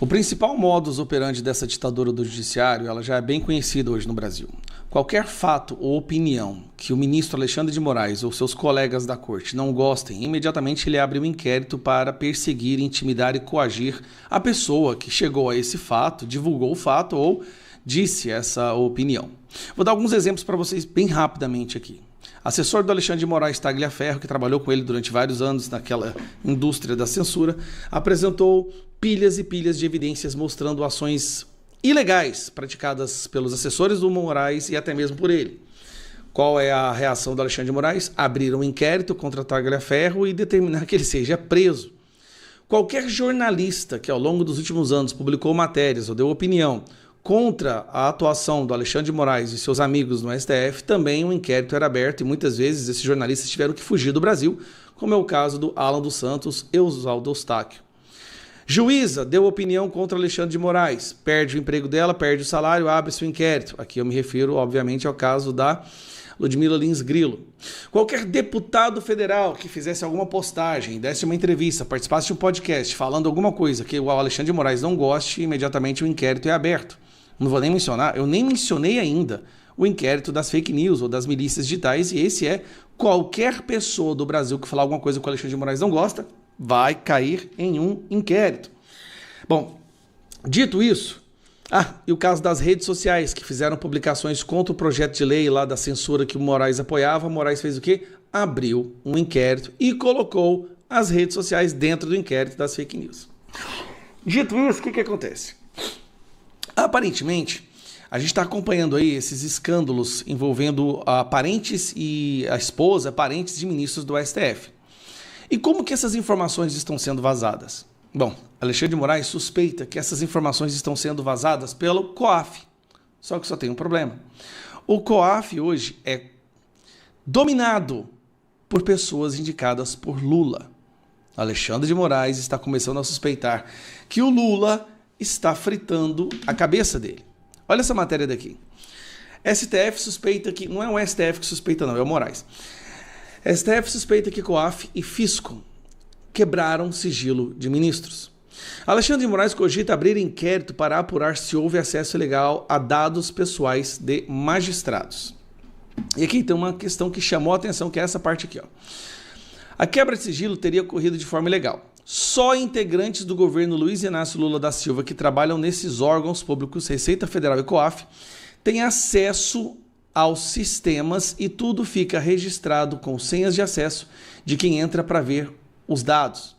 O principal modus operandi dessa ditadura do judiciário, ela já é bem conhecida hoje no Brasil. Qualquer fato ou opinião que o ministro Alexandre de Moraes ou seus colegas da corte não gostem, imediatamente ele abre um inquérito para perseguir, intimidar e coagir a pessoa que chegou a esse fato, divulgou o fato ou disse essa opinião. Vou dar alguns exemplos para vocês bem rapidamente aqui. Assessor do Alexandre de Moraes, Tagliaferro, que trabalhou com ele durante vários anos naquela indústria da censura, apresentou pilhas e pilhas de evidências mostrando ações ilegais praticadas pelos assessores do Moraes e até mesmo por ele. Qual é a reação do Alexandre de Moraes? Abrir um inquérito contra Tagliaferro e determinar que ele seja preso. Qualquer jornalista que ao longo dos últimos anos publicou matérias ou deu opinião contra a atuação do Alexandre de Moraes e seus amigos no STF, também um inquérito era aberto e muitas vezes esses jornalistas tiveram que fugir do Brasil, como é o caso do Alan dos Santos e Oswaldo Eustáquio. Juíza deu opinião contra Alexandre de Moraes, perde o emprego dela, perde o salário, abre-se o inquérito. Aqui eu me refiro, obviamente, ao caso da Ludmila Lins Grilo. Qualquer deputado federal que fizesse alguma postagem, desse uma entrevista, participasse de um podcast falando alguma coisa que o Alexandre de Moraes não goste, imediatamente o inquérito é aberto. Não vou nem mencionar, eu nem mencionei ainda o inquérito das fake news ou das milícias digitais, e esse é qualquer pessoa do Brasil que falar alguma coisa que o Alexandre de Moraes não gosta, vai cair em um inquérito. Bom, dito isso, e o caso das redes sociais que fizeram publicações contra o projeto de lei lá da censura que o Moraes apoiava, o Moraes fez o quê? Abriu um inquérito e colocou as redes sociais dentro do inquérito das fake news. Dito isso, o que acontece? Aparentemente, a gente está acompanhando aí esses escândalos envolvendo parentes e a esposa, parentes de ministros do STF. E como que essas informações estão sendo vazadas? Bom, Alexandre de Moraes suspeita que essas informações estão sendo vazadas pelo COAF. Só que só tem um problema. O COAF hoje é dominado por pessoas indicadas por Lula. Alexandre de Moraes está começando a suspeitar que o Lula está fritando a cabeça dele. Olha essa matéria daqui. STF suspeita que... Não é o STF que suspeita não, é o Moraes. STF suspeita que COAF e Fisco quebraram sigilo de ministros. Alexandre de Moraes cogita abrir inquérito para apurar se houve acesso ilegal a dados pessoais de magistrados. E aqui tem uma questão que chamou a atenção, que é essa parte aqui. A quebra de sigilo teria ocorrido de forma ilegal. Só integrantes do governo Luiz Inácio Lula da Silva que trabalham nesses órgãos públicos, Receita Federal e COAF, têm acesso aos sistemas e tudo fica registrado com senhas de acesso de quem entra para ver os dados.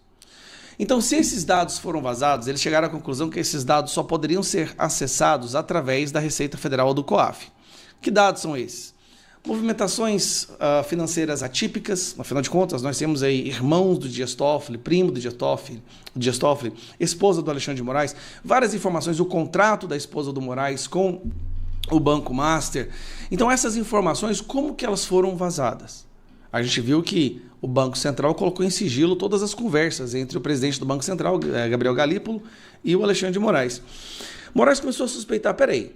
Então, se esses dados foram vazados, eles chegaram à conclusão que esses dados só poderiam ser acessados através da Receita Federal ou do COAF. Que dados são esses? Movimentações financeiras atípicas, afinal de contas, nós temos aí irmãos do Dias Toffoli, primo do Dias Toffoli, esposa do Alexandre de Moraes, várias informações, o contrato da esposa do Moraes com o Banco Master. Então, essas informações, como que elas foram vazadas? A gente viu que o Banco Central colocou em sigilo todas as conversas entre o presidente do Banco Central, Gabriel Galípolo, e o Alexandre de Moraes. Moraes começou a suspeitar, peraí,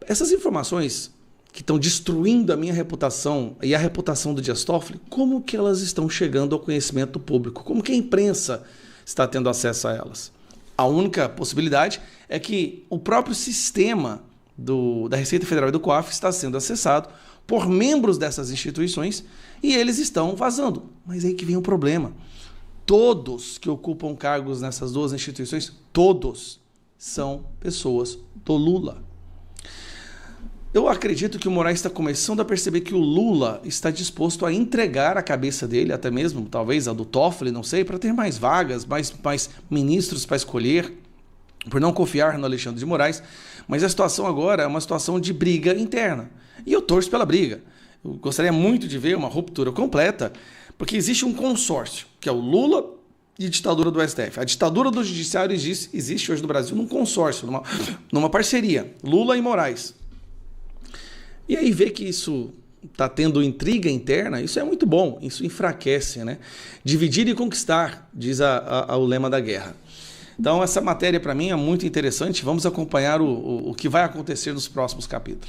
essas informações que estão destruindo a minha reputação e a reputação do Dias Toffoli, como que elas estão chegando ao conhecimento público? Como que a imprensa está tendo acesso a elas? A única possibilidade é que o próprio sistema da Receita Federal e do COAF está sendo acessado por membros dessas instituições e eles estão vazando. Mas aí que vem o problema. Todos que ocupam cargos nessas duas instituições, todos são pessoas do Lula. Eu acredito que o Moraes está começando a perceber que o Lula está disposto a entregar a cabeça dele, até mesmo, talvez, a do Toffoli, não sei, para ter mais vagas, mais ministros para escolher, por não confiar no Alexandre de Moraes. Mas a situação agora é uma situação de briga interna. E eu torço pela briga. Eu gostaria muito de ver uma ruptura completa, porque existe um consórcio, que é o Lula e a ditadura do STF. A ditadura do judiciário existe hoje no Brasil num consórcio, numa parceria, Lula e Moraes. E aí ver que isso está tendo intriga interna, isso é muito bom, isso enfraquece, né? Dividir e conquistar, diz o lema da guerra. Então essa matéria para mim é muito interessante, vamos acompanhar o que vai acontecer nos próximos capítulos.